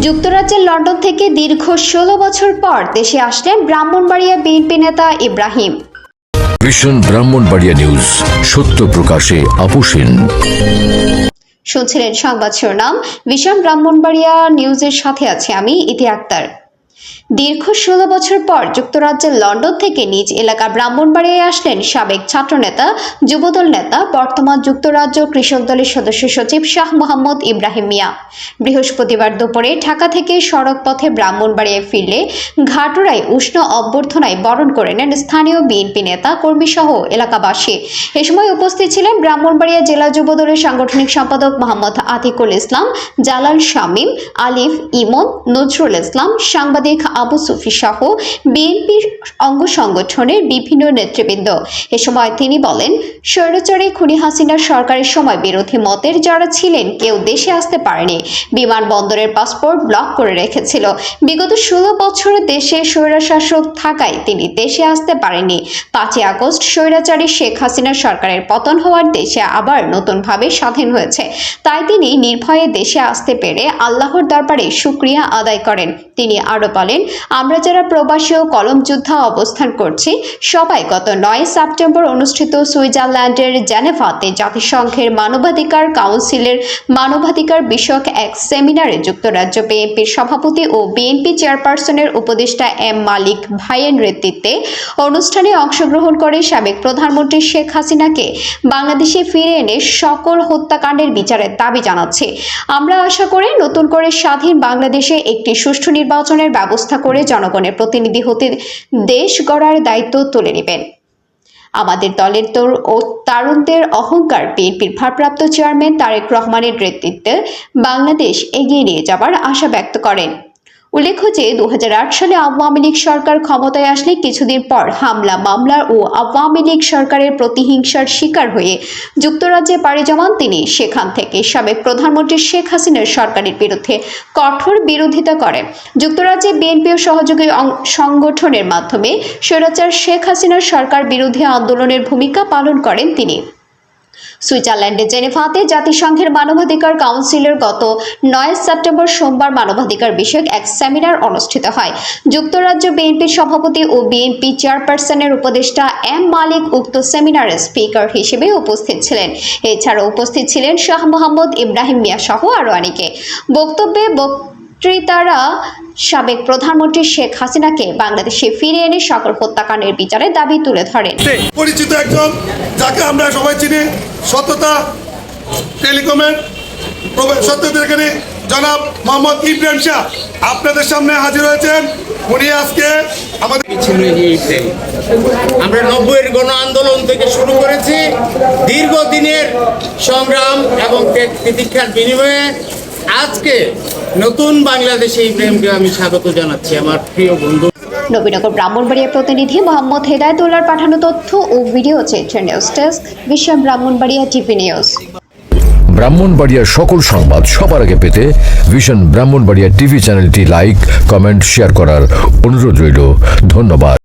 যুক্তরাজ্যের লন্ডন থেকে দীর্ঘ ১৬ বছর পর দেশে আসলেন ব্রাহ্মণবাড়িয়া বিএনপি নেতা ইব্রাহিম। ভিশন ব্রাহ্মণবাড়িয়া নিউজ, সত্য প্রকাশে আপোষহীন। শুনছিলেন সংবাদ শিরোনাম। ভিশন ব্রাহ্মণবাড়িয়া নিউজের সাথে আছে আমি ইতি আক্তার। দীর্ঘ ১৬ বছর পর যুক্তরাজ্যের লন্ডন থেকে নিজ এলাকা ব্রাহ্মণবাড়িয়ায় আসলেন সাবেক ছাত্রনেতা, যুবদল নেতা, বর্তমান যুক্তরাজ্য কৃষক দলের সদস্য সচিব শাহ মোহাম্মদ ইব্রাহিম মিয়া। বৃহস্পতিবার দুপুরে ঢাকা থেকে সড়ক পথে ব্রাহ্মণবাড়িয়ায় ফিরলে ঘাটুরায় উষ্ণ অভ্যর্থনায় বরণ করে নেন স্থানীয় বিএনপি নেতা, কর্মী সহ এলাকাবাসী। এ সময় উপস্থিত ছিলেন ব্রাহ্মণবাড়িয়া জেলা যুবদলের সাংগঠনিক সম্পাদক মোহাম্মদ আতিকুল ইসলাম, জালাল শামীম, আলিফ, ইমন, নজরুল ইসলাম, সাংবাদিক আবু সুফি সহ বিএনপির অঙ্গ সংগঠনের বিভিন্ন নেতৃবৃন্দ। এ সময় তিনি বলেন, স্বৈরাচারী খুনি হাসিনার সরকারের সময় বিরোধী মতের যারা ছিলেন কেউ দেশে আসতে পারেনি। বিমানবন্দরের পাসপোর্ট ব্লক করে রেখেছিল। বিগত ১৬ বছর দেশে স্বৈরশাসক থাকায় তিনি দেশে আসতে পারেননি। ৫ই আগস্ট স্বৈরাচারী শেখ হাসিনার সরকারের পতন হওয়ার দেশে আবার নতুনভাবে স্বাধীন হয়েছে। তাই তিনি নির্ভয়ে দেশে আসতে পেরে আল্লাহর দরবারে শুকরিয়া আদায় করেন। তিনি আরো বলেন, আমরা যারা প্রবাসী ও কলম যোদ্ধা অবস্থান করছি সবাই গত ৯ সেপ্টেম্বর অনুষ্ঠিত সুইজারল্যান্ডের জেনেভাতে জাতিসংঘের মানবাধিকার কাউন্সিলের মানবাধিকার বিষয়ক এক সেমিনারে যুক্তরাজ্য বিএনপির সভাপতি ও বিএনপি চেয়ারপারসনের উপদেষ্টা এম মালিক ভাইয়ের নেতৃত্বে অনুষ্ঠানে অংশগ্রহণ করে সাবেক প্রধানমন্ত্রী শেখ হাসিনাকে বাংলাদেশে ফিরে এনে সকল হত্যাকাণ্ডের বিচারের দাবি জানাচ্ছে। আমরা আশা করি নতুন করে স্বাধীন বাংলাদেশে একটি সুষ্ঠু নির্বাচনের ব্যবস্থা করে জনগণের প্রতিনিধি হতে দেশ গড়ার দায়িত্ব তুলে নেবেন। আমাদের দলের ও তারুণদের অহংকার বিএনপির ভারপ্রাপ্ত চেয়ারম্যান তারেক রহমানের নেতৃত্বে বাংলাদেশ এগিয়ে নিয়ে যাবার আশা ব্যক্ত করেন। উল্লেখ্য যে ২০০৮ সালে আওয়ামী লীগ সরকার ক্ষমতায় আসলে কিছুদিন পর হামলা, মামলা ও আওয়ামী লীগ সরকারের প্রতিহিংসার শিকার হয়ে যুক্তরাজ্যে পাড়ি জমান তিনি। সেখান থেকে সাবেক প্রধানমন্ত্রী শেখ হাসিনার সরকারের বিরুদ্ধে কঠোর বিরোধিতা করেন। যুক্তরাজ্যে বিএনপি ও সহযোগী সংগঠনের মাধ্যমে স্বৈরাচার শেখ হাসিনার সরকার বিরোধী আন্দোলনের ভূমিকা পালন করেন তিনি। সুইজারল্যান্ডের জেনেভাতে জাতিসংঘের মানবাধিকার কাউন্সিলের গত ৯ সেপ্টেম্বর সোমবার মানবাধিকার বিষয়ক এক সেমিনার অনুষ্ঠিত হয়। যুক্তরাজ্য বিএনপির সভাপতি ও বিএনপি চেয়ারপারসনের উপদেষ্টা এম মালিক উক্ত সেমিনারে স্পিকার হিসেবে উপস্থিত ছিলেন। এছাড়াও উপস্থিত ছিলেন শাহ মোহাম্মদ ইব্রাহিম মিয়া সহ আরো অনেকে। বক্তব্যে বক্তৃতারা সাবেক প্রধানমন্ত্রী শেখ হাসিনাকে বাংলাদেশে ফিরে এনে সকল হত্যাকাণ্ডের বিচারের দাবি তুলে ধরেন। পরিচিত একজন যাকে আমরা সবাই চিনি, সততা টেলিকমের সত্যিকারী জনাব মোহাম্মদ ইব্রাহিম শাহ আপনাদের সামনে হাজির হয়েছেন। উনি আজকে আমাদের আমরা ৯০-এর গণ আন্দোলন থেকে শুরু করেছি, দীর্ঘদিনের সংগ্রাম এবং প্রতীক্ষার বিনিময়ে আজকে নতুন বাংলাদেশে ইব্রাহিমকে আমি স্বাগত জানাচ্ছি। আমার প্রিয় বন্ধু নবীনগর ব্রাহ্মণবাড়িয়া প্রতিনিধি মোহাম্মদ হেদায়েতুল্লাহর পাঠানো তথ্য ও ভিডিও চিত্র news desk, vision Brahmanbaria TV news. ব্রাহ্মণবাড়িয়ার সকল সংবাদ সবার আগে পেতে ভিশন ব্রাহ্মণবাড়িয়া টিভি চ্যানেলটি লাইক, কমেন্ট, শেয়ার করার অনুরোধ রইল। ধন্যবাদ।